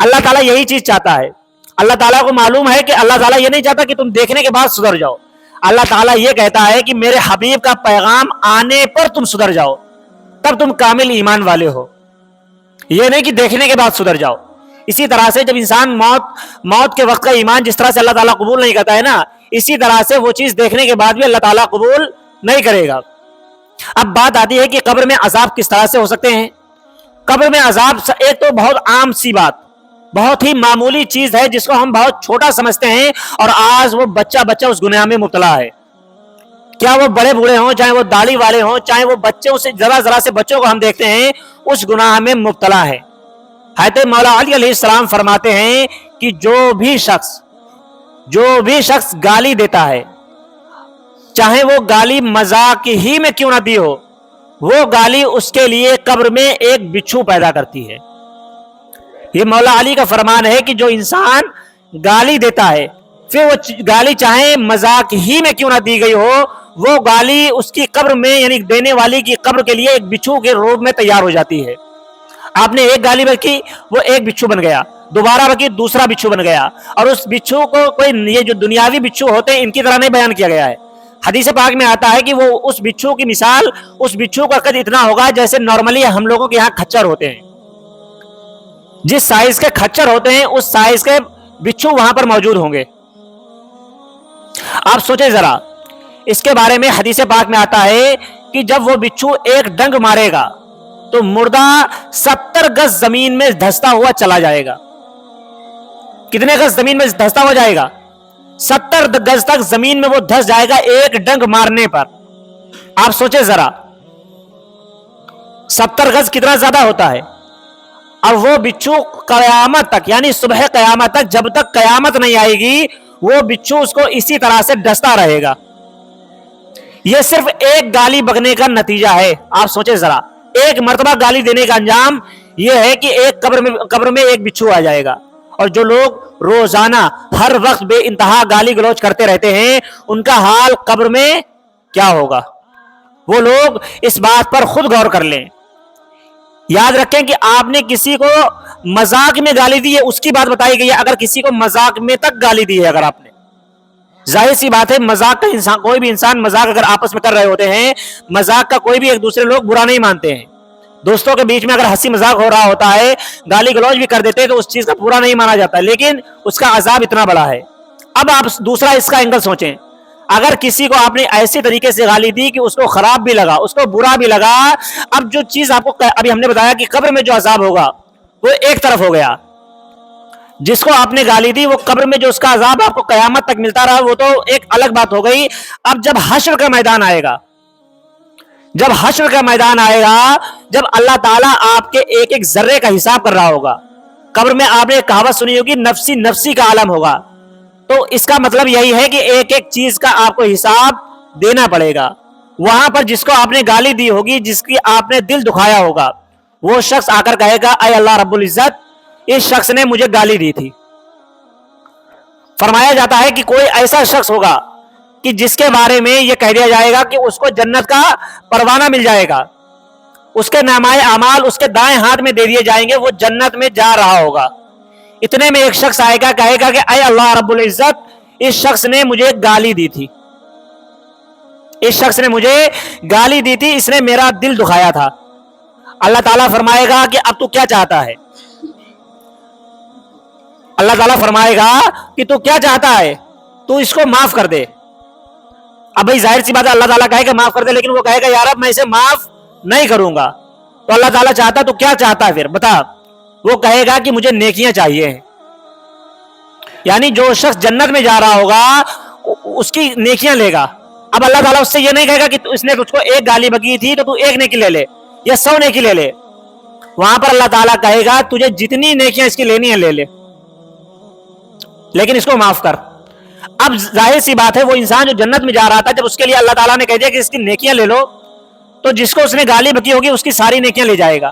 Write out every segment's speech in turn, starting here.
اللہ تعالیٰ یہی چیز چاہتا ہے. اللہ تعالیٰ کو معلوم ہے کہ اللہ تعالیٰ یہ نہیں چاہتا کہ تم دیکھنے کے بعد سدھر جاؤ. اللہ تعالیٰ یہ کہتا ہے کہ میرے حبیب کا پیغام آنے پر تم سدھر جاؤ, تب تم کامل ایمان والے ہو. یہ نہیں کہ دیکھنے کے بعد سدھر جاؤ. اسی طرح سے جب انسان موت کے وقت کا ایمان جس طرح سے اللہ تعالیٰ قبول نہیں کرتا ہے نا, اسی طرح سے وہ چیز دیکھنے کے بعد بھی اللہ تعالیٰ قبول نہیں کرے گا. اب بات آتی ہے کہ قبر میں عذاب کس طرح سے ہو سکتے ہیں. قبر میں عذاب ایک تو بہت عام سی بات, بہت ہی معمولی چیز ہے جس کو ہم بہت چھوٹا سمجھتے ہیں, اور آج وہ بچہ اس گناہ میں مبتلا ہے. کیا وہ بڑے بوڑھے ہوں, چاہے وہ داڑھی والے ہوں, چاہے وہ بچوں سے ذرا سے بچوں کو ہم دیکھتے ہیں, اس گناہ میں مبتلا ہے. حضرت مولا علی علیہ السلام فرماتے ہیں کہ جو بھی شخص گالی دیتا ہے, چاہے وہ گالی مذاق ہی میں کیوں نہ دی ہو, وہ گالی اس کے لیے قبر میں ایک بچھو پیدا کرتی ہے. یہ مولا علی کا فرمان ہے کہ جو انسان گالی دیتا ہے, پھر وہ گالی چاہے مذاق ہی میں کیوں نہ دی گئی ہو, وہ گالی اس کی قبر میں یعنی دینے والی کی قبر کے لیے ایک بچھو کے روپ میں تیار ہو جاتی ہے. آپ نے ایک گالی بکی, وہ ایک بچھو بن گیا, دوبارہ بکی دوسرا بچھو بن گیا. اور اس بچھو کو کوئی یہ جو دنیاوی بچھو ہوتے ہیں ان کی طرح نہیں بیان کیا گیا ہے. حدیث پاک میں آتا ہے کہ وہ اس بچھو کی مثال, اس بچھو کا قد اتنا ہوگا جیسے نارملی ہم لوگوں کے یہاں کھچر ہوتے ہیں. جس سائز کے کھچر ہوتے ہیں اس سائز کے بچھو وہاں پر موجود ہوں گے. آپ سوچیں ذرا, اس کے بارے میں حدیث پاک میں آتا ہے کہ جب وہ بچھو ایک ڈنگ مارے گا تو مردہ 70 گز زمین میں دھستا ہوا چلا جائے گا. کتنے گز زمین میں دھستا ہوا جائے گا؟ 70 گز تک زمین میں وہ دھس جائے گا ایک ڈنگ مارنے پر. آپ سوچیں ذرا, 70 گز کتنا زیادہ ہوتا ہے. اور وہ بچھو قیامت تک یعنی صبح قیامت تک, جب تک قیامت نہیں آئے گی, وہ بچھو اس کو اسی طرح سے ڈستا رہے گا. یہ صرف ایک گالی بکنے کا نتیجہ ہے. آپ سوچیں ذرا, ایک مرتبہ گالی دینے کا انجام یہ ہے کہ ایک قبر میں ایک بچھو آ جائے گا. اور جو لوگ روزانہ ہر وقت بے انتہا گالی گلوچ کرتے رہتے ہیں, ان کا حال قبر میں کیا ہوگا, وہ لوگ اس بات پر خود غور کر لیں. یاد رکھیں کہ آپ نے کسی کو مذاق میں گالی دی ہے, اس کی بات بتائی گئی ہے. اگر کسی کو مذاق میں تک گالی دی ہے, اگر آپ نے, ظاہر سی بات ہے مذاق کا انسان, کوئی بھی انسان مذاق اگر آپس میں کر رہے ہوتے ہیں, مذاق کا کوئی بھی ایک دوسرے لوگ برا نہیں مانتے ہیں. دوستوں کے بیچ میں اگر ہنسی مذاق ہو رہا ہوتا ہے, گالی گلوچ بھی کر دیتے ہیں, تو اس چیز کا برا نہیں مانا جاتا, لیکن اس کا عذاب اتنا بڑا ہے. اب آپ دوسرا اس کا اینگل سوچیں. اگر کسی کو آپ نے ایسے طریقے سے گالی دی کہ اس کو خراب بھی لگا, اس کو برا بھی لگا, اب جو چیز آپ کو ابھی ہم نے بتایا کہ قبر میں جو عذاب ہوگا وہ ایک طرف ہو گیا. جس کو آپ نے گالی دی وہ قبر میں جو اس کا عذاب آپ کو قیامت تک ملتا رہا, وہ تو ایک الگ بات ہو گئی. اب جب حشر کا میدان آئے گا, جب اللہ تعالیٰ آپ کے ایک ایک ذرے کا حساب کر رہا ہوگا, قبر میں آپ نے ایک کہاوت سنی ہوگی, نفسی نفسی کا عالم ہوگا. تو اس کا مطلب یہی ہے کہ ایک ایک چیز کا آپ کو حساب دینا پڑے گا. وہاں پر جس کو آپ نے گالی دی ہوگی, جس کی آپ نے دل دکھایا ہوگا, وہ شخص آ کر کہے گا, اے اللہ رب العزت, اس شخص نے مجھے گالی دی تھی. فرمایا جاتا ہے کہ کوئی ایسا شخص ہوگا کہ جس کے بارے میں یہ کہہ دیا جائے گا کہ اس کو جنت کا پروانہ مل جائے گا, اس کے نامۂ اعمال اس کے دائیں ہاتھ میں دے دیے جائیں گے, وہ جنت میں جا رہا ہوگا. اتنے میں ایک شخص آئے گا, کہے گا کہ اے اللہ رب العزت, اس شخص نے مجھے گالی دی تھی, اس نے میرا دل دکھایا تھا. اللہ تعالیٰ فرمائے گا کہ اب تو کیا چاہتا ہے, تو اس کو معاف کر دے. اب بھائی ظاہر سی بات ہے, اللہ تعالیٰ کہے گا معاف کر دے, لیکن وہ کہے گا یار اب میں اسے معاف نہیں کروں گا. تو اللہ تعالیٰ چاہتا تو کیا چاہتا ہے پھر بتا؟ وہ کہے گا کہ مجھے نیکیاں چاہیے. یعنی جو شخص جنت میں جا رہا ہوگا اس کی نیکیاں لے گا. اب اللہ تعالیٰ اس سے یہ نہیں کہے گا کہ اس نے تجھ کو ایک گالی بکی تھی تو ایک نیکی لے لے یا 100 نیکی لے لے. وہاں پر اللہ تعالیٰ کہے گا تجھے جتنی نیکیاں اس کی لینی ہیں لے لے, لیکن اس کو معاف کر. اب ظاہر سی بات ہے, وہ انسان جو جنت میں جا رہا تھا, جب اس کے لیے اللہ تعالیٰ نے کہہ دیا کہ اس کی نیکیاں لے لو, تو جس کو اس نے گالی بکی ہوگی اس کی ساری نیکیاں لے جائے گا,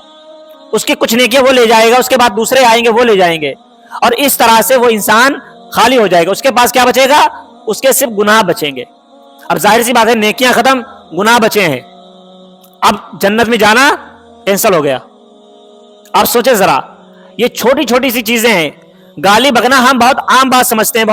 اس کی کچھ نیکیاں وہ لے جائے گا, اس کے بعد دوسرے آئیں گے وہ لے جائیں گے, اور اس طرح سے وہ انسان خالی ہو جائے گا. اس کے پاس کیا بچے گا؟ اس کے صرف گناہ بچیں گے. اب ظاہر سی بات ہے, نیکیاں ختم, گناہ بچے ہیں, اب جنت میں جانا کینسل ہو گیا. آپ سوچیں ذرا, یہ چھوٹی چھوٹی سی چیزیں ہیں. گالی بکنا ہم بہت عام بات سمجھتے ہیں.